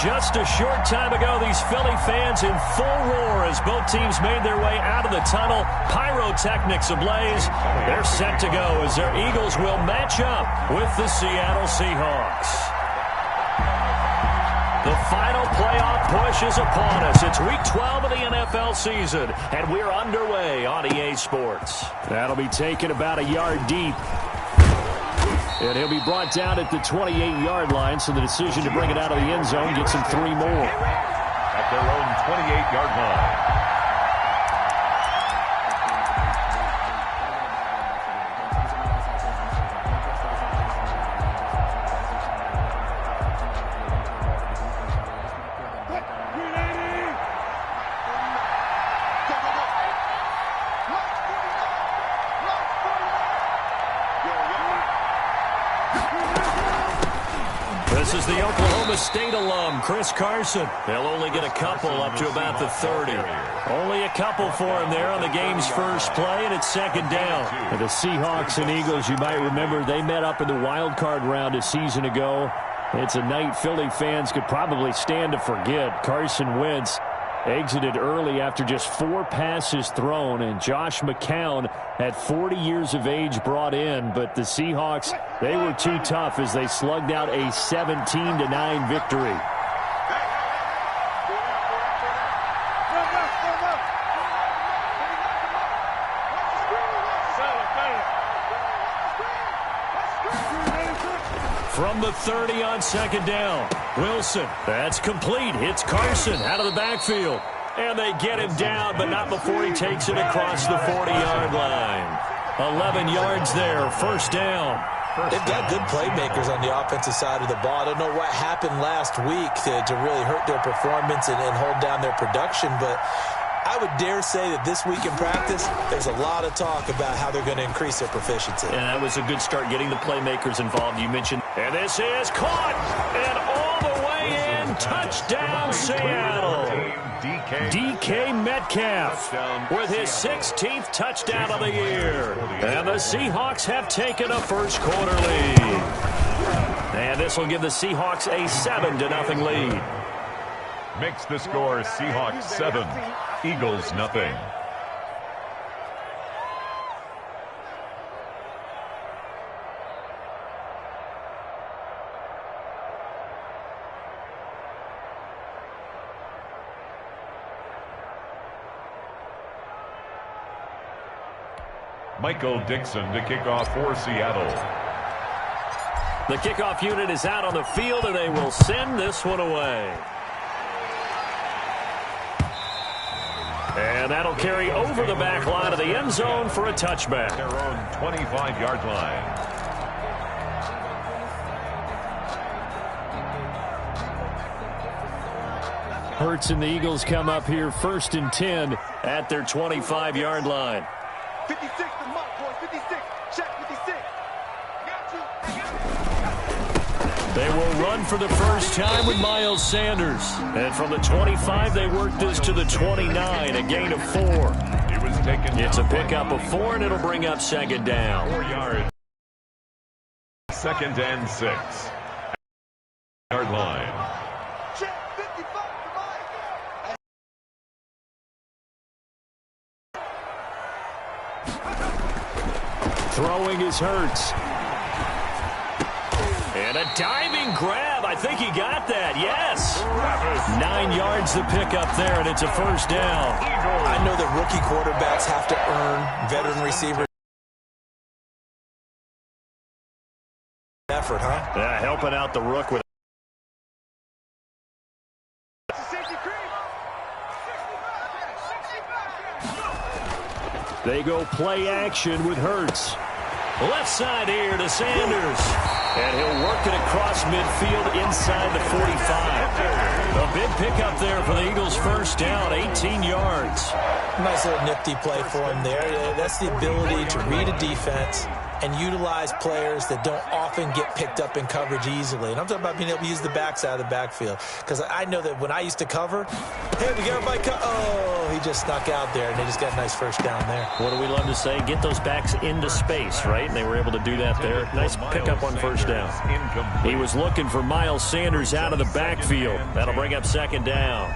Just a short time ago, these Philly fans in full roar as both teams made their way out of the tunnel. Pyrotechnics ablaze. They're set to go as their Eagles will match up with the Seattle Seahawks. The final playoff push is upon us. It's Week 12 of the NFL season, and we're underway on EA Sports. That'll be taken about a yard deep. And he'll be brought down at the 28-yard line, so the decision to bring it out of the end zone gets him 3 more. At their own 28-yard line. This is the Oklahoma State alum, Chris Carson. They'll only get a couple up to about the 30. Only a couple for him there on the game's first play, and it's second down. And the Seahawks and Eagles, you might remember, they met up in the wild card round a season ago. It's a night Philly fans could probably stand to forget. Carson Wentz exited early after just 4 passes thrown, and Josh McCown at 40 years of age brought in, but the Seahawks, they were too tough as they slugged out a 17-9 victory. From the 30 on second down, Wilson, that's complete, hits Carson out of the backfield. And they get him down, but not before he takes it across the 40-yard line. 11 yards there, first down. They've got good playmakers on the offensive side of the ball. I don't know what happened last week to really hurt their performance and hold down their production, but I would dare say that this week in practice, there's a lot of talk about how they're going to increase their proficiency. And that was a good start getting the playmakers involved, you mentioned. And this is caught, and all the way in, touchdown Seattle. DK Metcalf with his 16th touchdown of the year. And the Seahawks have taken a first quarter lead. And this will give the Seahawks a 7-0 lead. Makes the score Seahawks 7, Eagles nothing. Michael Dixon to kick off for Seattle. The kickoff unit is out on the field, and they will send this one away. And that'll carry over the back line of the end zone for a touchback. Their own 25-yard line. Hurts and the Eagles come up here 1st and 10 at their 25-yard line. 56 to mark, boy. 56. Check 56. They will run for the first time with Miles Sanders. And from the 25, they work this to the 29, a gain of 4. It was taken. It's a pickup of 4, and it'll bring up second down. 4 yards. 2nd and 6. Yard line. Check 55 to Mike. Throwing is Hurts. And a diving grab. I think he got that. Yes. 9 yards the pickup there, and it's a first down. I know that rookie quarterbacks have to earn veteran receivers' effort, huh? Yeah, helping out the rook with. They go play action with Hurts. Left side here to Sanders. And he'll work it across midfield inside the 45. A big pickup there for the Eagles' first down, 18 yards. Nice little nifty play for him there. That's the ability to read a defense and utilize players that don't often get picked up in coverage easily. And I'm talking about being able to use the backs out of the backfield. Because I know that when I used to cover, hey, we got everybody oh, he just snuck out there, and they just got a nice first down there. What do we love to say? Get those backs into space, right? And they were able to do that there. Nice pickup on first down. He was looking for Miles Sanders out of the backfield. That'll bring up second down.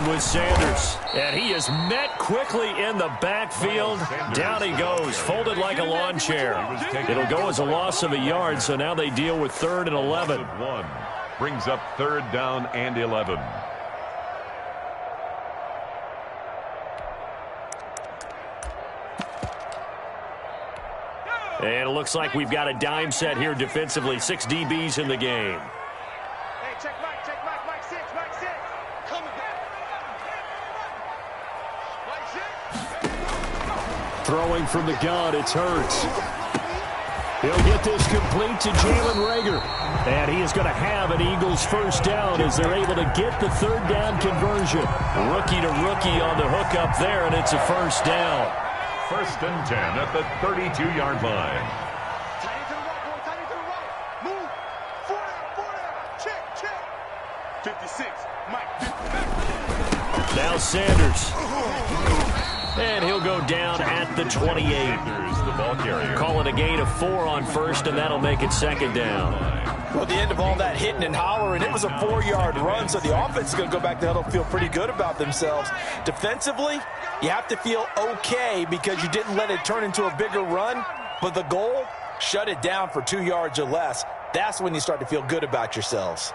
With Sanders, and he is met quickly in the backfield. Down he goes, folded like a lawn chair. It'll go as a loss of a yard, so now they deal with 3rd and 11. Brings up 3rd down and 11. And it looks like we've got a dime set here defensively. 6 DBs in the game. Hey, check Mike, Mike 6, Mike 6. Coming back. Throwing from the gun, it's Hurts. He'll get this complete to Jalen Reagor. And he is going to have an Eagles first down as they're able to get the 3rd down conversion. Rookie to rookie on the hook up there, and it's a first down. 1st and 10 at the 32-yard line. Tight end to the right, boy. Tight end to the right. Move. 4 down. Check. 56. Mike. 50. Now Sanders. And he'll go down at the 28. The ball carrier. Call it a gain of 4 on first, and that'll make it second down. Well, at the end of all that hitting and hollering, it was a 4-yard run, so the offense is going to go back to the huddle and feel pretty good about themselves. Defensively, you have to feel okay because you didn't let it turn into a bigger run, but the goal, shut it down for 2 yards or less. That's when you start to feel good about yourselves.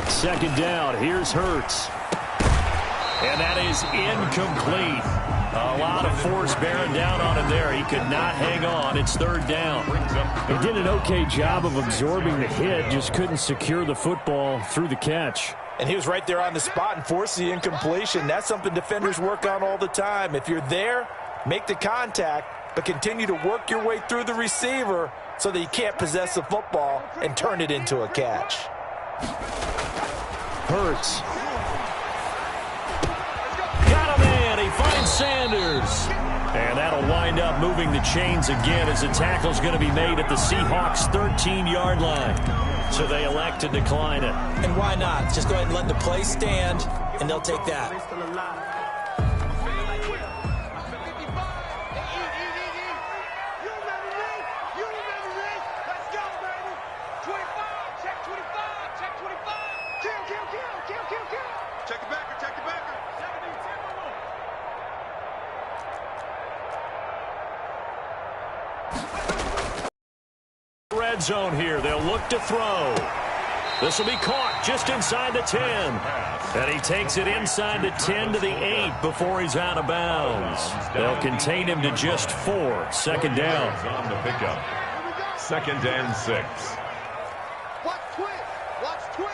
Second down, here's Hurts. And that is incomplete. A lot of force bearing down on him there. He could not hang on. It's 3rd down. He did an okay job of absorbing the hit, just couldn't secure the football through the catch. And he was right there on the spot and forced the incompletion. That's something defenders work on all the time. If you're there, make the contact, but continue to work your way through the receiver so that you can't possess the football and turn it into a catch. Hurts. Got a man. He finds Sanders. And that'll wind up moving the chains again as the tackle's going to be made at the Seahawks' 13-yard line. So they elect to decline it. And why not? Just go ahead and let the play stand, and they'll take that. Check the backer, check the backer. Red zone here. They'll look to throw. This will be caught just inside the 10. And he takes it inside the 10 to the 8 before he's out of bounds. They'll contain him to just 4. Second down. On the pickup. 2nd and 6. Watch twins. Watch twins.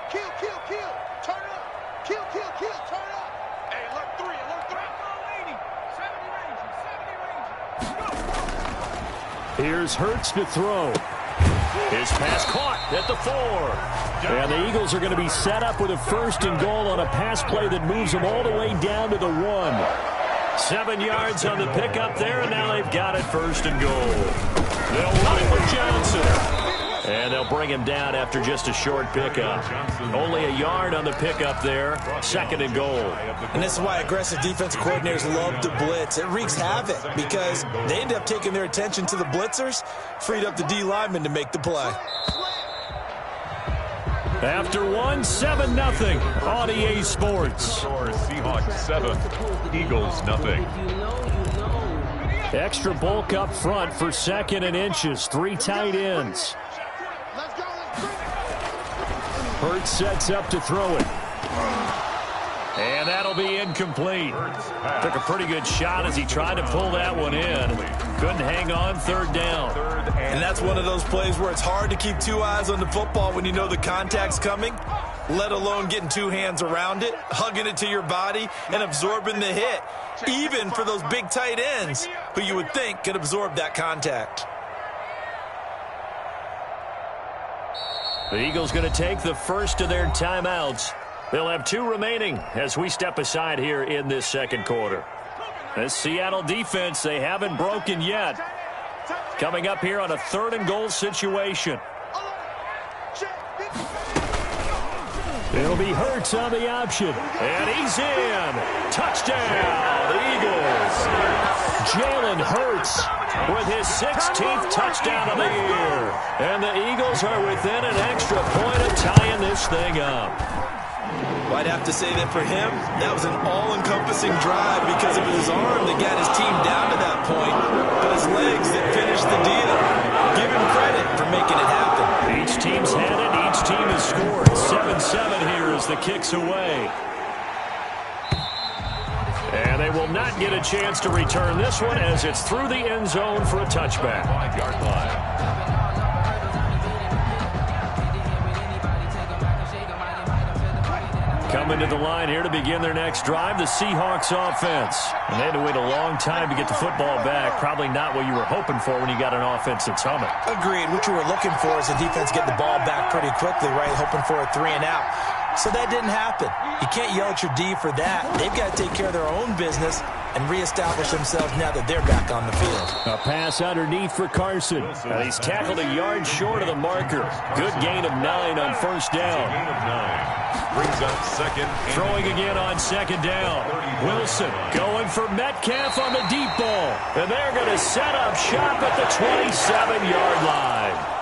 Kill, kill, kill. Turn up. Kill, kill, kill. Turn up. Hey, alert 3. Alert 3. 70 range. 70 range. Go. Here's Hurts to throw. His pass caught at the 4. And the Eagles are going to be set up with a 1st and goal on a pass play that moves them all the way down to the 1. 7 yards on the pickup there, and now they've got it 1st and goal. They'll run it with Johnson. And they'll bring him down after just a short pickup. Only a yard on the pickup there. 2nd and goal. And this is why aggressive defensive coordinators love to blitz. It wreaks havoc because they end up taking their attention to the blitzers, freed up the D lineman to make the play. After 7-0 on EA Sports. Seahawks 7, Eagles nothing. Extra bulk up front for 2nd and inches. 3 tight ends. Let's go. Let's bring it. Hurts sets up to throw it. And that'll be incomplete. Took a pretty good shot as he tried to pull that one in. Couldn't hang on, third down. And that's one of those plays where it's hard to keep two eyes on the football when you know the contact's coming, let alone getting two hands around it, hugging it to your body, and absorbing the hit, even for those big tight ends who you would think could absorb that contact. The Eagles going to take the first of their timeouts. They'll have 2 remaining as we step aside here in this second quarter. This Seattle defense, they haven't broken yet. Coming up here on a 3rd and goal situation. It'll be Hurts on the option. And he's in. Touchdown, the Eagles. Jalen Hurts with his 16th touchdown of the year. And the Eagles are within an extra point of tying this thing up. Well, I'd have to say that for him, that was an all-encompassing drive because it was his arm that got his team down to that point, but his legs that finished the deal. Give him credit for making it happen. Each team's had it. Each team has scored. 7-7 here as the kick's away. And they will not get a chance to return this one as it's through the end zone for a touchback. 5-yard line. Coming to the line here to begin their next drive, the Seahawks offense. And they had to wait a long time to get the football back. Probably not what you were hoping for when you got an offense that's humming. Agreed. What you were looking for is the defense get the ball back pretty quickly, right? Hoping for a 3 and out. So that didn't happen. You can't yell at your D for that. They've got to take care of their own business and reestablish themselves now that they're back on the field. A pass underneath for Carson. And he's tackled a yard short of the marker. Good gain of 9 on first down. Gain of 9. Brings up second. Throwing again on second down. Wilson going for Metcalf on the deep ball. And they're going to set up shop at the 27-yard line.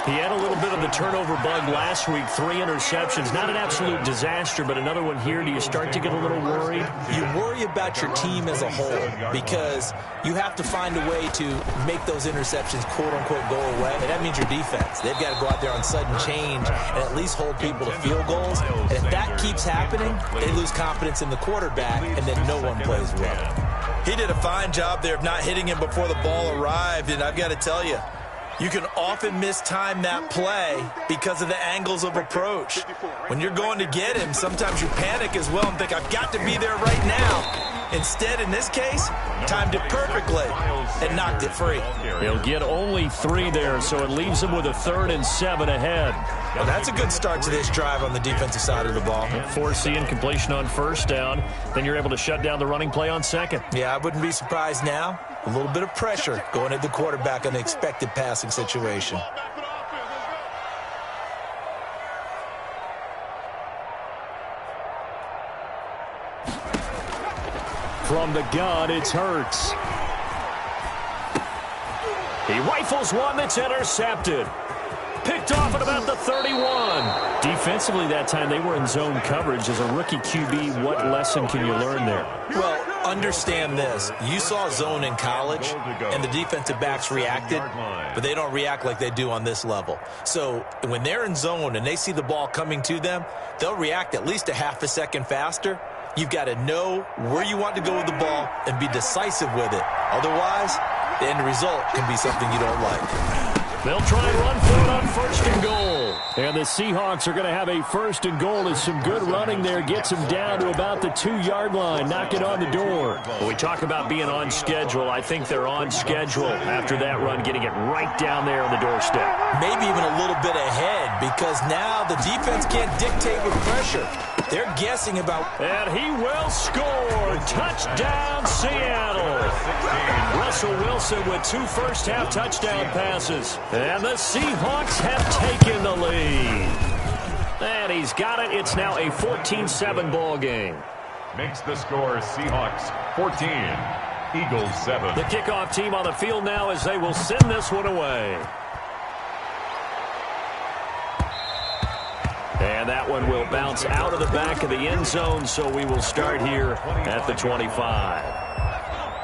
He had a little bit of the turnover bug last week. 3 interceptions. Not an absolute disaster, but another one here. Do you start to get a little worried? You worry about your team as a whole because you have to find a way to make those interceptions, quote-unquote, go away. And that means your defense. They've got to go out there on sudden change and at least hold people to field goals. And if that keeps happening, they lose confidence in the quarterback, and then no one plays well. He did a fine job there of not hitting him before the ball arrived, and I've got to tell you, you can often mistime that play because of the angles of approach. When you're going to get him, sometimes you panic as well and think, I've got to be there right now. Instead, in this case, timed it perfectly and knocked it free. He'll get only 3 there, so it leaves him with a 3rd and 7 ahead. Well, that's a good start to this drive on the defensive side of the ball. Forcing completion on first down. Then you're able to shut down the running play on second. Yeah, I wouldn't be surprised now. A little bit of pressure going at the quarterback on the expected passing situation. From the gun, it's Hurts. He rifles one that's intercepted. Picked off at about the 31. Defensively that time, they were in zone coverage. As a rookie QB, what lesson can you learn there? Well, understand this. You saw zone in college, and the defensive backs reacted, but they don't react like they do on this level. So when they're in zone and they see the ball coming to them, they'll react at least a half a second faster. You've got to know where you want to go with the ball and be decisive with it. Otherwise, the end result can be something you don't like. They'll try and run for it on first and goal. And the Seahawks are going to have a first and goal as some good running there gets them down to about the 2-yard line. Knock it on the door. When we talk about being on schedule, I think they're on schedule after that run, getting it right down there on the doorstep. Maybe even a little bit ahead because now the defense can't dictate with pressure. They're guessing about... And he will score. Touchdown, Seattle. Russell Wilson with 2 first-half touchdown passes. And the Seahawks have taken the lead. And he's got it. It's now a 14-7 ball game. Makes the score Seahawks 14, Eagles 7. The kickoff team on the field now as they will send this one away. And that one will bounce out of the back of the end zone, so we will start here at the 25.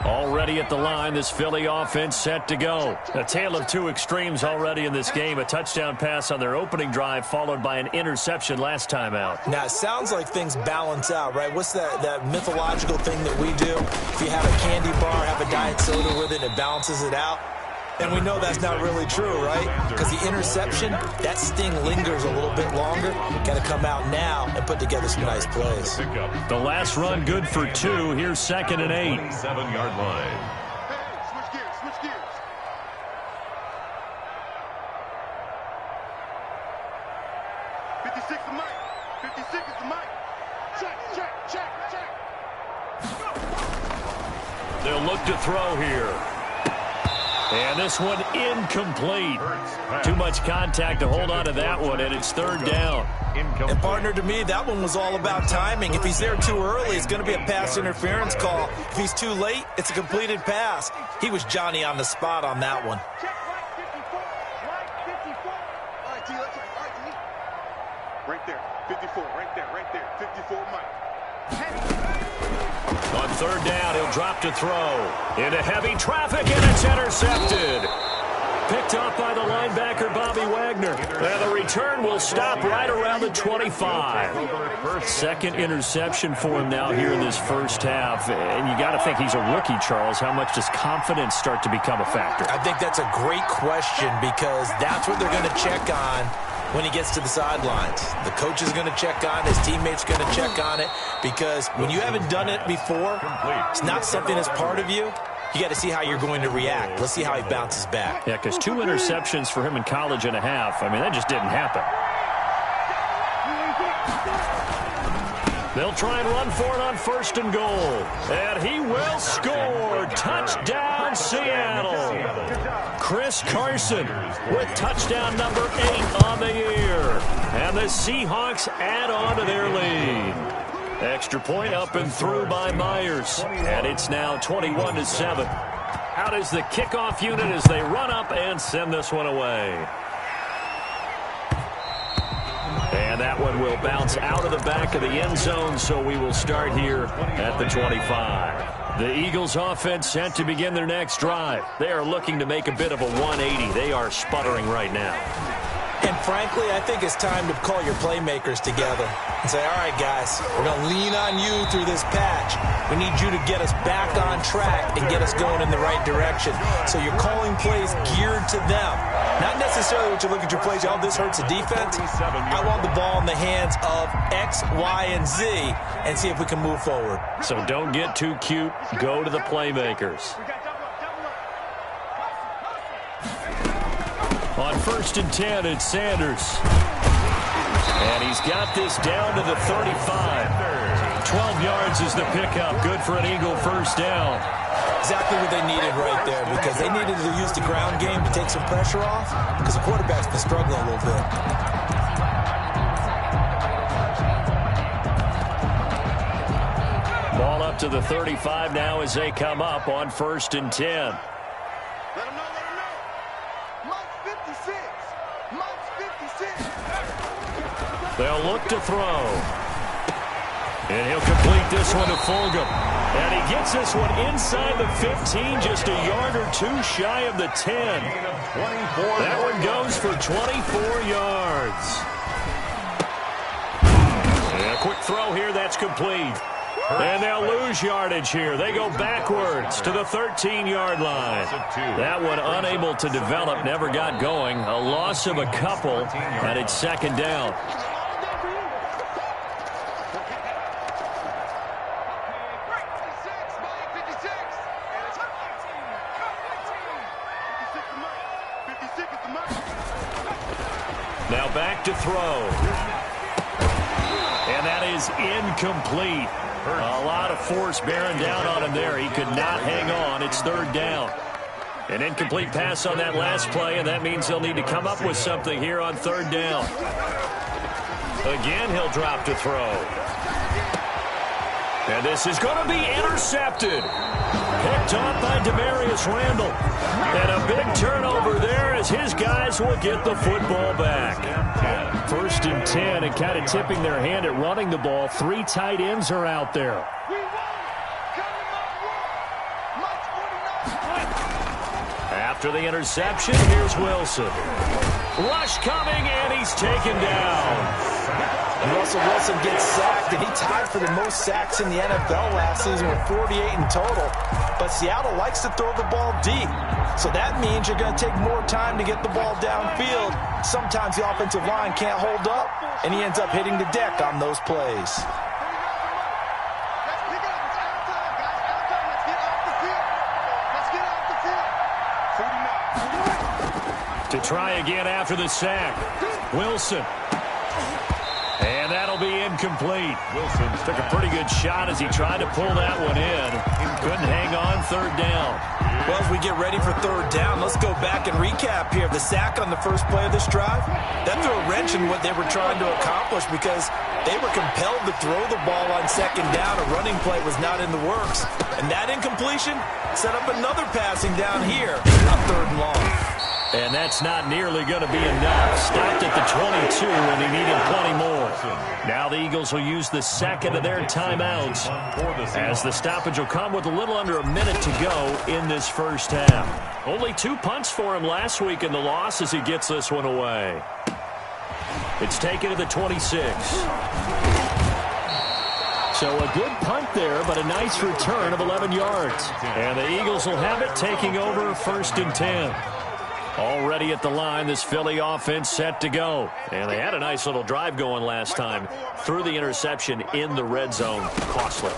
Already at the line, this Philly offense set to go. A tale of two extremes already in this game. A touchdown pass on their opening drive, followed by an interception last time out. Now, it sounds like things balance out, right? What's that mythological thing that we do? If you have a candy bar, have a diet soda with it, it balances it out. And we know that's not really true, right? Because the interception, that sting lingers a little bit longer. Got to come out now and put together some nice plays. The last run good for 2. Here's 2nd and 8. 7-yard line. Hey, switch gears, switch gears. 56 is Mike. 56 is the Mike. Check, check, check, check. They'll look to throw here. And this one incomplete. Too much contact to hold on to that one, and it's 3rd down. And, partner, to me, that one was all about timing. If he's there too early, it's going to be a pass interference call. If he's too late, it's a completed pass. He was Johnny on the spot on that one. Check right 54. Right 54. All right, T, let's check. All right, T. Right there. 54. Right there. Right there. 54, Mike. On 3rd down, he'll drop to throw. Into heavy traffic, and it's intercepted. Picked off by the linebacker, Bobby Wagner. And the return will stop right around the 25. Second interception for him now here in this first half. And you got to think he's a rookie, Charles. How much does confidence start to become a factor? I think that's a great question because that's what they're going to check on when he gets to the sidelines. The coach is going to check on it. His teammates are going to check on it because when you haven't done it before, it's not something that's part of you. You got to see how you're going to react. Let's see how he bounces back. Yeah, because 2 interceptions for him in college and a half. I mean, that just didn't happen. They'll try and run for it on 1st and goal. And he will score. Touchdown, Seattle. Chris Carson with touchdown number 8 on the year. And the Seahawks add on to their lead. Extra point up and through by Myers. And it's now 21-7. Out is the kickoff unit as they run up and send this one away. And that one will bounce out of the back of the end zone, so we will start here at the 25. The Eagles offense set to begin their next drive. They are looking to make a bit of a 180. They are sputtering right now. And frankly, I think it's time to call your playmakers together and say, all right, guys, we're going to lean on you through this patch. We need you to get us back on track and get us going in the right direction. So you're calling plays geared to them. Not necessarily what you look at your plays, oh, this hurts the defense. I want the ball in the hands of X, Y, and Z and see if we can move forward. So don't get too cute. Go to the playmakers. On 1st and 10, it's Sanders. And he's got this down to the 35. 12 yards is the pickup. Good for an Eagle first down. Exactly what they needed right there because they needed to use the ground game to take some pressure off because the quarterback's been struggling a little bit. Ball up to the 35 now as they come up on 1st and 10. Let him know, let him know. Mike's 56. Mike's 56. They'll look to throw. And he'll complete this one to Fulgham. And he gets this one inside the 15, just a yard or 2 shy of the 10. That one goes for 24 yards. And a quick throw here, that's complete. And they'll lose yardage here. They go backwards to the 13-yard line. That one unable to develop, never got going. A loss of a couple, and it's 2nd down. Now back to throw. And that is incomplete. A lot of force bearing down on him there. He could not hang on. It's 3rd down. An incomplete pass on that last play, and that means they'll need to come up with something here on 3rd down. Again, he'll drop to throw. And this is going to be intercepted. Picked off by Demarius Randall. And a big turnover there as his guys will get the football back. 1st and 10, and kind of tipping their hand at running the ball. 3 tight ends are out there. After the interception, here's Wilson. Rush coming, and he's taken down. Russell Wilson gets sacked, and he tied for the most sacks in the NFL last season with 48 in total. But Seattle likes to throw the ball deep. So that means you're going to take more time to get the ball downfield. Sometimes the offensive line can't hold up, and he ends up hitting the deck on those plays. To try again after the sack. Wilson. And that'll be incomplete. Wilson took a pretty good shot as he tried to pull that one in. Couldn't hang on, third down. Well, as we get ready for third down, let's go back and recap here. The sack on the first play of this drive, that threw a wrench in what they were trying to accomplish because they were compelled to throw the ball on second down. A running play was not in the works. And that incompletion set up another passing down here on third and long. And that's not nearly going to be enough. Stopped at the 22, and he needed plenty more. Now the Eagles will use the second of their timeouts as the stoppage will come with a little under a minute to go in this first half. Only 2 punts for him last week in the loss as he gets this one away. It's taken to the 26. So a good punt there, but a nice return of 11 yards. And the Eagles will have it, taking over 1st and 10. Already at the line, this Philly offense set to go. And they had a nice little drive going last time. Threw the interception in the red zone. Costly.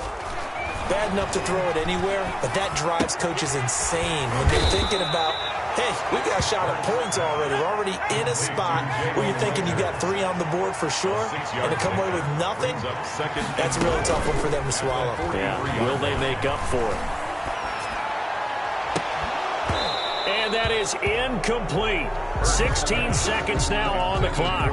Bad enough to throw it anywhere, but that drives coaches insane when they're thinking about, hey, we got a shot at points already. We're already in a spot where you're thinking you got 3 on the board for sure, and to come away with nothing, that's a really tough one for them to swallow. Yeah, will they make up for it? And that is incomplete. 16 seconds now on the clock.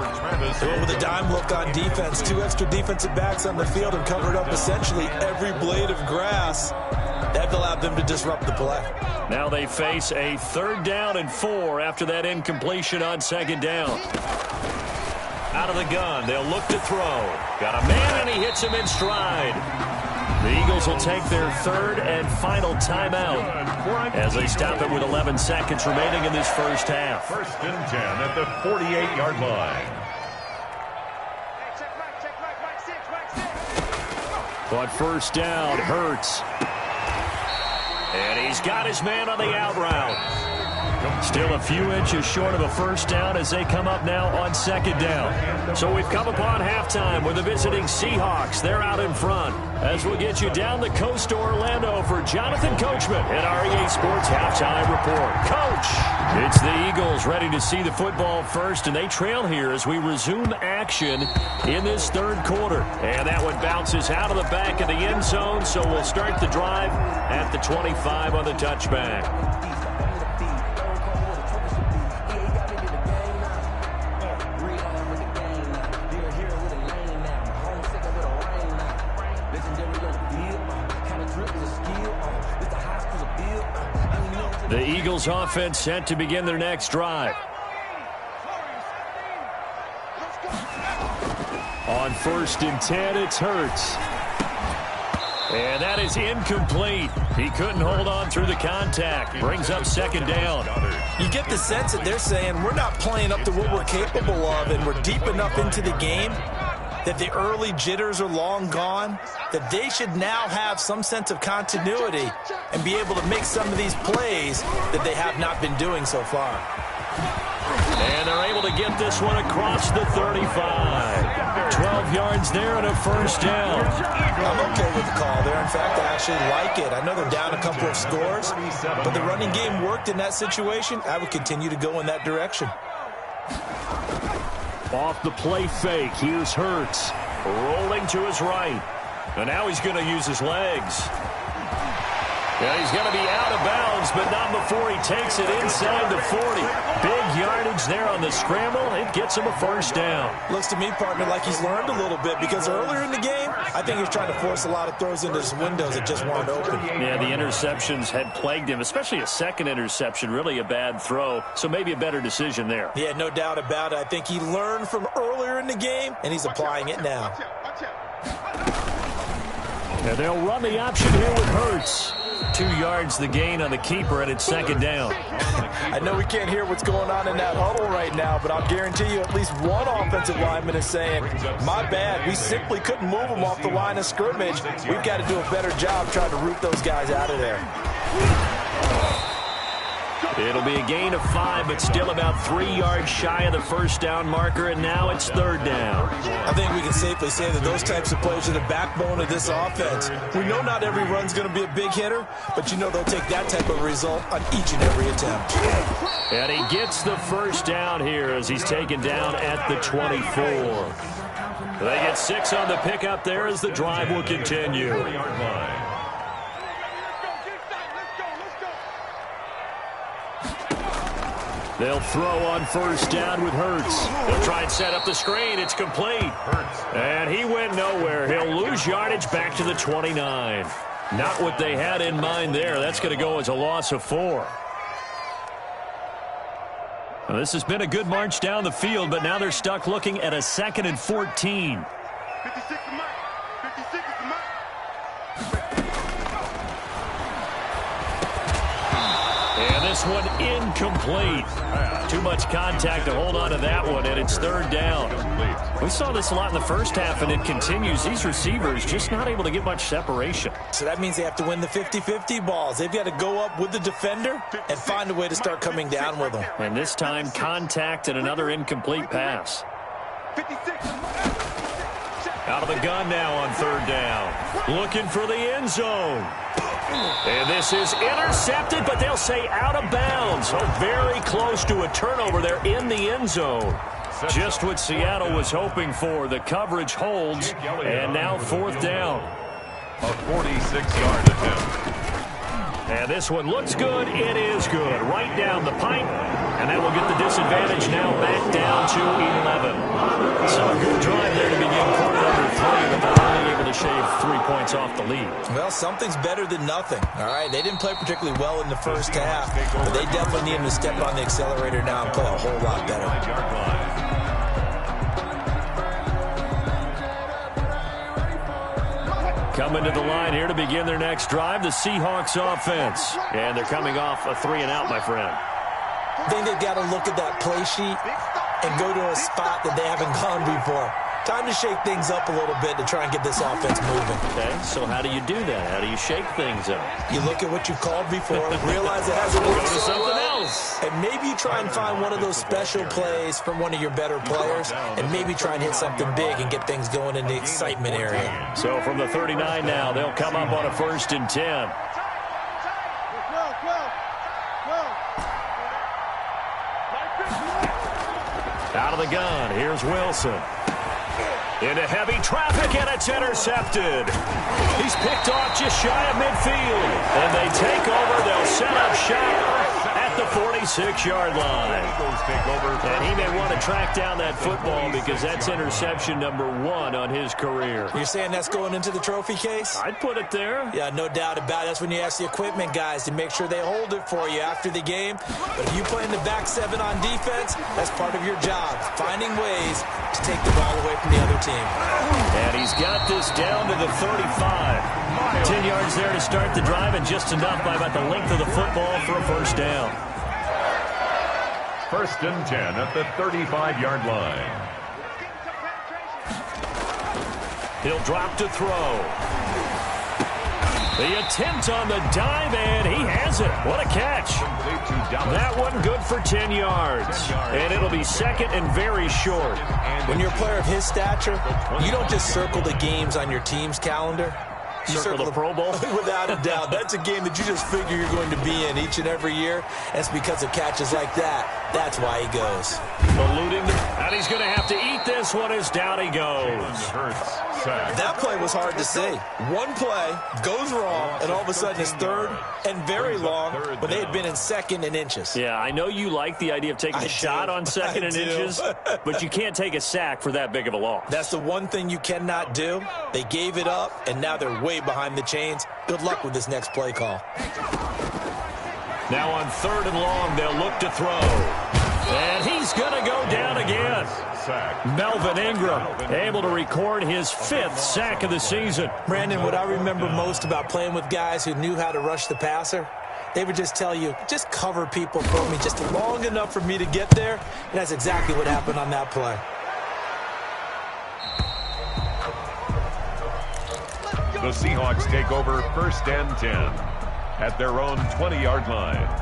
With a dime look on defense, 2 extra defensive backs on the field and covered up essentially every blade of grass. That allowed them to disrupt the play. Now they face a 3rd down and 4 after that incompletion on 2nd down. Out of the gun, they'll look to throw. Got a man, and he hits him in stride. The Eagles will take their 3rd and final timeout as they stop it with 11 seconds remaining in this first half. 1st and 10 at the 48-yard line. But first down, Hurts. And he's got his man on the out route. Still a few inches short of a first down as they come up now on 2nd down. So we've come upon halftime with the visiting Seahawks. They're out in front. As we'll get you down the coast to Orlando for Jonathan Coachman at our EA Sports Halftime Report. Coach, it's the Eagles ready to see the football first, and they trail here as we resume action in this 3rd quarter. And that one bounces out of the back of the end zone, so we'll start the drive at the 25 on the touchback. The Eagles offense set to begin their next drive. On 1st and 10, it's Hurts. And that is incomplete. He couldn't hold on through the contact. Brings up 2nd down. You get the sense that they're saying we're not playing up to what we're capable of, and we're deep enough into the game that the early jitters are long gone, that they should now have some sense of continuity and be able to make some of these plays that they have not been doing so far. And they're able to get this one across the 35. 12 yards there and a first down. I'm okay with the call there. In fact, I actually like it. I know they're down a couple of scores, but the running game worked in that situation. I would continue to go in that direction. Off the play fake, here's Hurts. Rolling to his right. And now he's going to use his legs. Yeah, he's going to be out of bounds, but not before he takes it inside the 40. Big yardage there on the scramble. It gets him a first down. Looks to me, partner, like he's learned a little bit, because earlier in the game, I think he was trying to force a lot of throws into his windows that just weren't open. Yeah, the interceptions had plagued him, especially a second interception, really a bad throw. So maybe a better decision there. Yeah, no doubt about it. I think he learned from earlier in the game, and he's applying it now. And they'll run the option here with Hurts. 2 yards the gain on the keeper, and it's second down. I know we can't hear what's going on in that huddle right now, but I'll guarantee you at least one offensive lineman is saying, my bad, we simply couldn't move them off the line of scrimmage. We've got to do a better job trying to root those guys out of there. It'll be a gain of 5, but still about 3 yards shy of the first down marker, and now it's third down. I think we can safely say that those types of plays are the backbone of this offense. We know not every run's going to be a big hitter, but you know they'll take that type of result on each and every attempt. And he gets the first down here as he's taken down at the 24. They get 6 on the pickup there as the drive will continue. They'll throw on first down with Hurts. He'll try and set up the screen. It's complete. And he went nowhere. He'll lose yardage back to the 29. Not what they had in mind there. That's going to go as a loss of 4. Well, this has been a good march down the field, but now they're stuck looking at a 2nd and 14. 56 is mine. 56 is mine. And this one incomplete. Too much contact to hold on to that one, and it's third down. We saw this a lot in the first half, and it continues. These receivers just not able to get much separation. So that means they have to win the 50-50 balls. They've got to go up with the defender and find a way to start coming down with them. And this time, contact and another incomplete pass. 56. Out of the gun now on third down. Looking for the end zone. And this is intercepted, but they'll say out of bounds. So very close to a turnover there in the end zone. Just what Seattle was hoping for. The coverage holds, and now fourth down. A 46-yard attempt. And this one looks good. It is good. Right down the pipe. And that will get the disadvantage now back down to 11. So a good drive there to begin quarter number 3, but they're only able to shave 3 points off the lead. Well, something's better than nothing. All right, they didn't play particularly well in the first half, but they definitely need them to step on the accelerator now and play a whole lot better. Coming to the line here to begin their next drive, the Seahawks offense. And thee coming off a 3 and out, my friend. I think they've got to look at that play sheet and go to a spot that they haven't gone before. Time to shake things up a little bit to try and get this offense moving. Okay, so how do you do that? How do you shake things up? You look at what you called before, realize it hasn't worked Go to so something well, else. and maybe you try and find one of those special plays from one of your better players, and maybe try and hit something big and get things going in the excitement area. So from the 39 now, they'll come up on a 1st and 10. Out of the gun, here's Wilson. Into heavy traffic, and it's intercepted. He's picked off just shy of midfield. And they take over. They'll set up shop at the 46-yard line. And he may want to track down that football because that's interception number 1 on his career. You're saying that's going into the trophy case? I'd put it there. Yeah, no doubt about it. That's when you ask the equipment guys to make sure they hold it for you after the game. But if you play in the back 7 on defense, that's part of your job, finding ways to take the ball away from the other team. And he's got this down to the 35. 10 yards there to start the drive, and just enough by about the length of the football for a first down. 1st and 10 at the 35-yard line. He'll drop to throw. The attempt on the dive, and he has it. What a catch. That one good for 10 yards. And it'll be 2nd and very short. When you're a player of his stature, you don't just circle the games on your team's calendar. You Circle the Pro Bowl? Without a doubt. That's a game that you just figure you're going to be in each and every year. And it's because of catches like that. That's why he goes. Eluding, and he's going to have to eat this one as down he goes. That play was hard to see. One play goes wrong, and all of a sudden it's 3rd and very long when they had been in 2nd and inches. Yeah, I know you like the idea of taking a shot on 2nd and inches, but you can't take a sack for that big of a loss. That's the one thing you cannot do. They gave it up, and now they're way behind the chains. Good luck with this next play call. Now on 3rd and long, they'll look to throw. And he's going to go down again. sack. Melvin Ingram able to record his 5th sack of the season. Brandon, what I remember most about playing with guys who knew how to rush the passer, they would just tell you, just cover people for me just long enough for me to get there. And that's exactly what happened on that play. The Seahawks take over 1st and 10 at their own 20-yard line.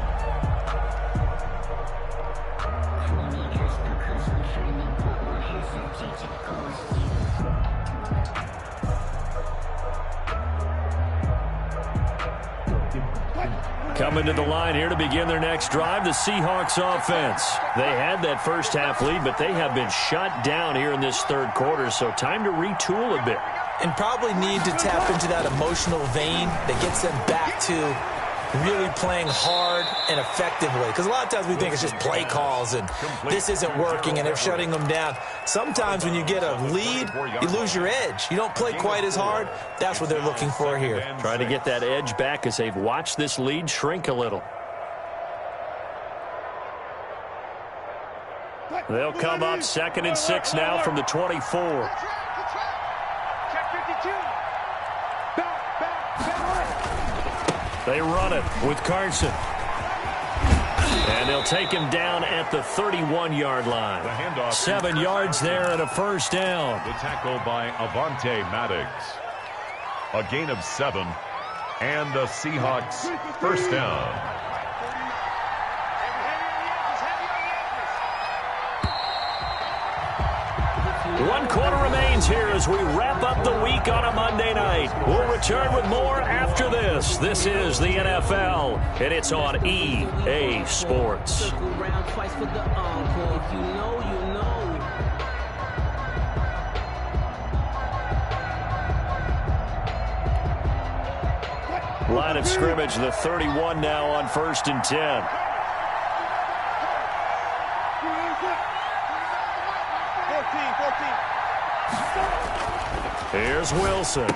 Coming to the line here to begin their next drive, the Seahawks offense. They had that first half lead, but they have been shut down here in this 3rd quarter, so time to retool a bit. And probably need to tap into that emotional vein that gets them back to really playing hard and effectively. Because a lot of times we think it's just play calls and this isn't working and they're shutting them down. Sometimes when you get a lead, you lose your edge. You don't play quite as hard. That's what they're looking for here. Trying to get that edge back as they've watched this lead shrink a little. They'll come up 2nd and 6 now from the 24. They run it with Carson. And they'll take him down at the 31-yard line. 7 yards there and a 1st down. The tackle by Avante Maddox. A gain of 7 and the Seahawks 1st down. One quarter remains here as we wrap up the week on a Monday night. We'll return with more after this. This is the NFL, and it's on EA Sports. Line of scrimmage, the 31 now on 1st and 10. Here's Wilson.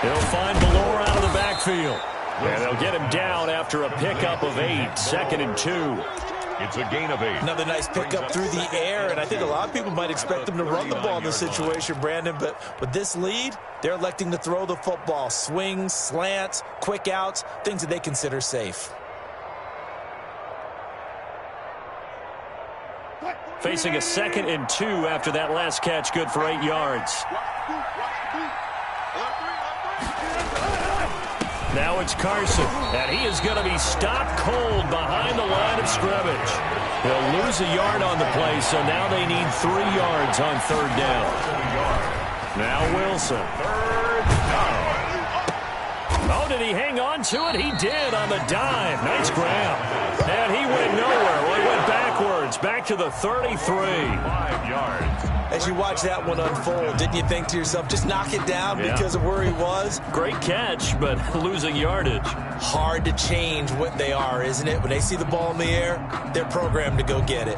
He'll find Valor out of the backfield. And they'll get him down after a pickup of 8. 2nd and 2. It's a gain of 8. Another nice pickup through the air, and I think a lot of people might expect them to run the ball in this situation, Brandon, but with this lead, they're electing to throw the football. Swings, slants, quick outs, things that they consider safe. Facing a 2nd and 2 after that last catch, good for 8 yards. Now it's Carson, and he is going to be stopped cold behind the line of scrimmage. He'll lose a yard on the play, so now they need 3 yards on 3rd down. Now Wilson. 3rd down. Oh, did he hang on to it? He did on the dive. Nice grab. And he went nowhere. Well, he went backwards, back to the 33. 5 yards. As you watch that one unfold, didn't you think to yourself, just knock it down because of where he was? Great catch, but losing yardage. Hard to change what they are, isn't it? When they see the ball in the air, they're programmed to go get it.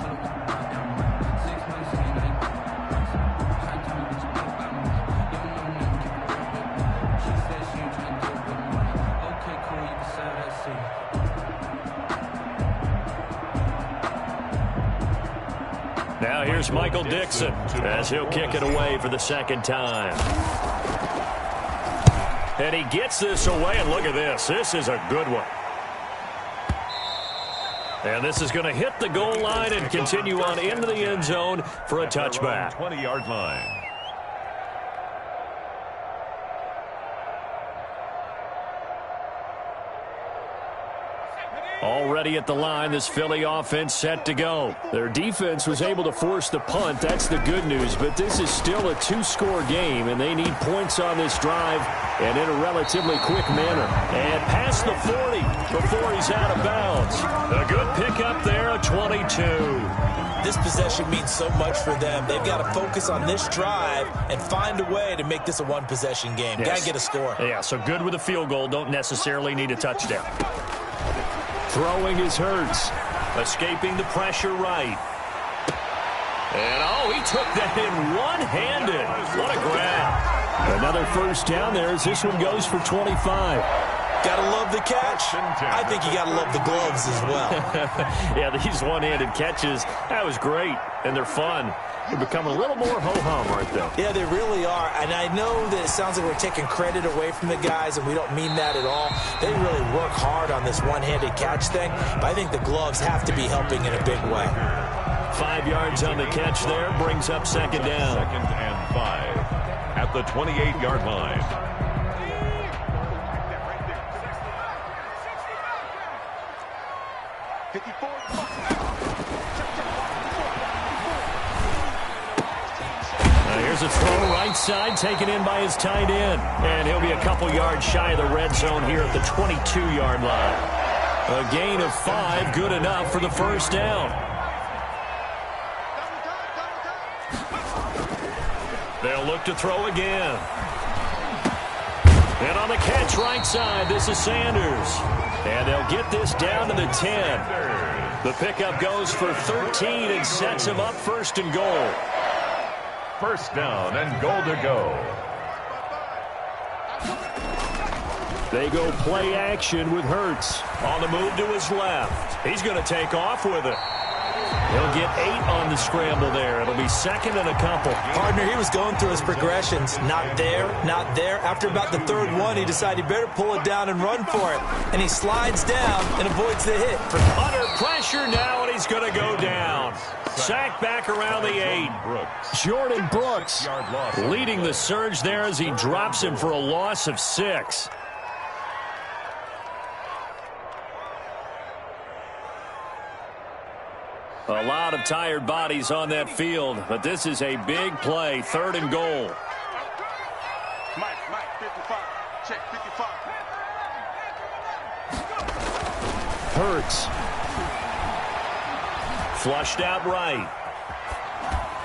Now here's Michael Dixon as he'll kick it away for the 2nd time. And he gets this away, and look at this. This is a good one. And this is going to hit the goal line and continue on into the end zone for a touchback. 20-yard line. Already at the line, this Philly offense set to go. Their defense was able to force the punt. That's the good news, but this is still a 2-score game, and they need points on this drive and in a relatively quick manner. And past the 40 before he's out of bounds. A good pickup there, a 22. This possession means so much for them. They've got to focus on this drive and find a way to make this a one-possession game. Yes. Got to get a score. Yeah, so good with a field goal. Don't necessarily need a touchdown. Throwing is Hurts. Escaping the pressure right. And, oh, he took that in one-handed. What a grab. Another 1st down there as this one goes for 25. Gotta love the catch. I think you gotta love the gloves as well. Yeah, these one-handed catches, that was great, and they're fun. They're becoming a little more ho-hum, aren't they? Yeah, they really are. And I know that it sounds like we're taking credit away from the guys, and we don't mean that at all. They really work hard on this one-handed catch thing, but I think the gloves have to be helping in a big way. 5 yards on the catch there, brings up second down. 2nd and 5 at the 28-yard line. Here's a throw right side, taken in by his tight end. And he'll be a couple yards shy of the red zone here at the 22-yard line. A gain of 5, good enough for the first down. They'll look to throw again. And on the catch right side, this is Sanders. And they'll get this down to the 10. The pickup goes for 13 and sets him up 1st and goal. 1st down and goal to go. They go play action with Hurts. On the move to his left. He's going to take off with it. He'll get 8 on the scramble there. It'll be 2nd and a couple. Partner, he was going through his progressions. Not there, not there. After about the 3rd one, he decided he better pull it down and run for it. And he slides down and avoids the hit. Under pressure now, and he's going to go down. Sacked back around the 8. Jordan Brooks leading the surge there as he drops him for a loss of 6. A lot of tired bodies on that field, but this is a big play, 3rd and goal. Mike, 55. Check, 55. Hurts. Flushed out right.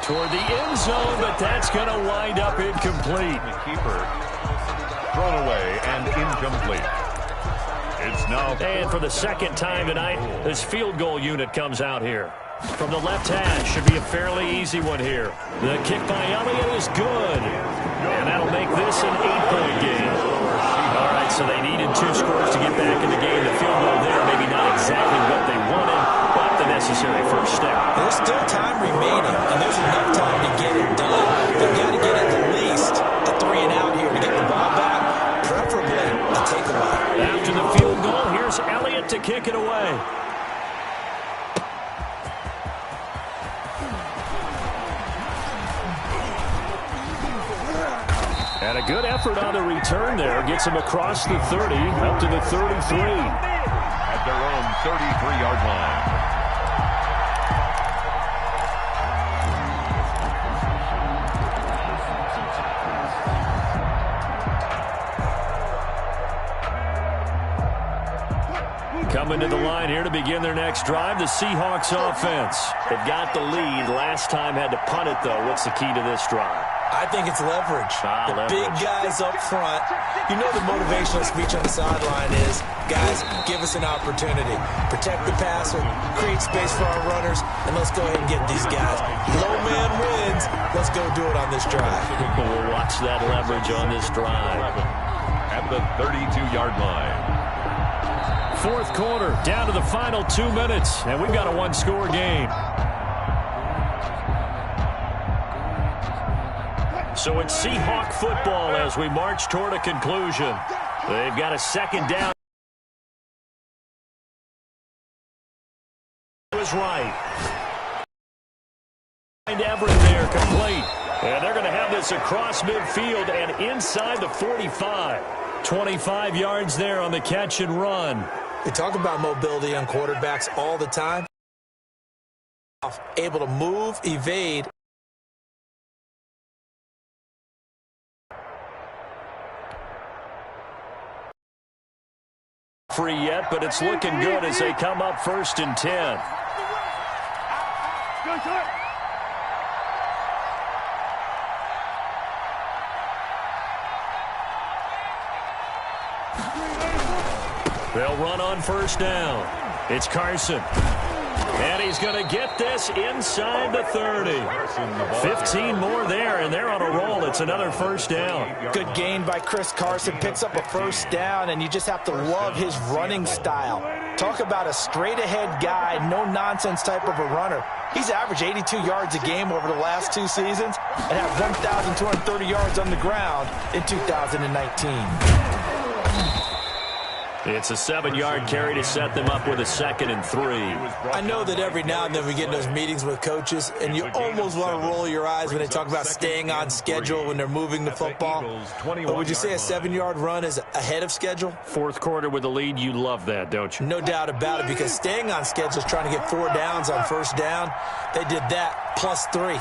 Toward the end zone, but that's going to wind up incomplete. The keeper thrown away and incomplete. It's now. And for the 2nd time tonight, this field goal unit comes out here. From the left hash, should be a fairly easy one here. The kick by Elliott is good. And that'll make this an 8-point game. All right, so they needed 2 scores to get back in the game. The field goal there, maybe not exactly what they wanted, but the necessary first step. There's still time remaining, and there's enough time to get it done. They've got to get at least a 3 and out here to get the ball back, preferably a takeaway. After the field goal, here's Elliott to kick it away. And a good effort on the return there. Gets him across the 30, up to the 33. At their own 33-yard line. Coming to the line here to begin their next drive, the Seahawks offense. They've got the lead. Last time had to punt it, though. What's the key to this drive? I think it's leverage. The big guys up front. You know the motivational speech on the sideline is, guys, give us an opportunity. Protect the passer, create space for our runners, and let's go ahead and get these guys. Low man wins. Let's go do it on this drive. We'll watch that leverage on this drive. At the 32-yard line. 4th quarter, down to the final 2 minutes, and we've got a 1-score game. So it's Seahawk football as we march toward a conclusion. They've got a 2nd down. Was right. And Everett there, complete. And they're going to have this across midfield and inside the 45. 25 yards there on the catch and run. We talk about mobility on quarterbacks all the time. Able to move, evade. Free yet, but it's looking good as they come up 1st and 10. They'll run on 1st down. It's Carson. And he's going to get this inside the 30. 15 more there, and they're on a roll. It's another first down. Good gain by Chris Carson. Picks up a first down, and you just have to love his running style. Talk about a straight-ahead guy, no-nonsense type of a runner. He's averaged 82 yards a game over the last 2 seasons and had 1,230 yards on the ground in 2019. It's a 7-yard carry to set them up with a 2nd and 3. I know that every now and then we get in those meetings with coaches, and you almost want to roll your eyes when they talk about staying on schedule when they're moving the football. But would you say a 7-yard run is ahead of schedule? Fourth quarter with the lead, you love that, don't you? No doubt about it, because staying on schedule is trying to get 4 downs on first down. They did that, plus 3.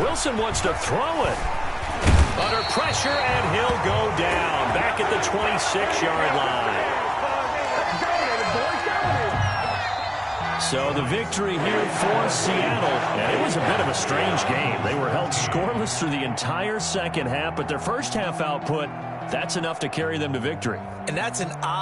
Wilson wants to throw it. Under pressure, and he'll go down. Back at the 26-yard line. So the victory here for Seattle. And it was a bit of a strange game. They were held scoreless through the entire second half, but their first half output, that's enough to carry them to victory. And that's an odd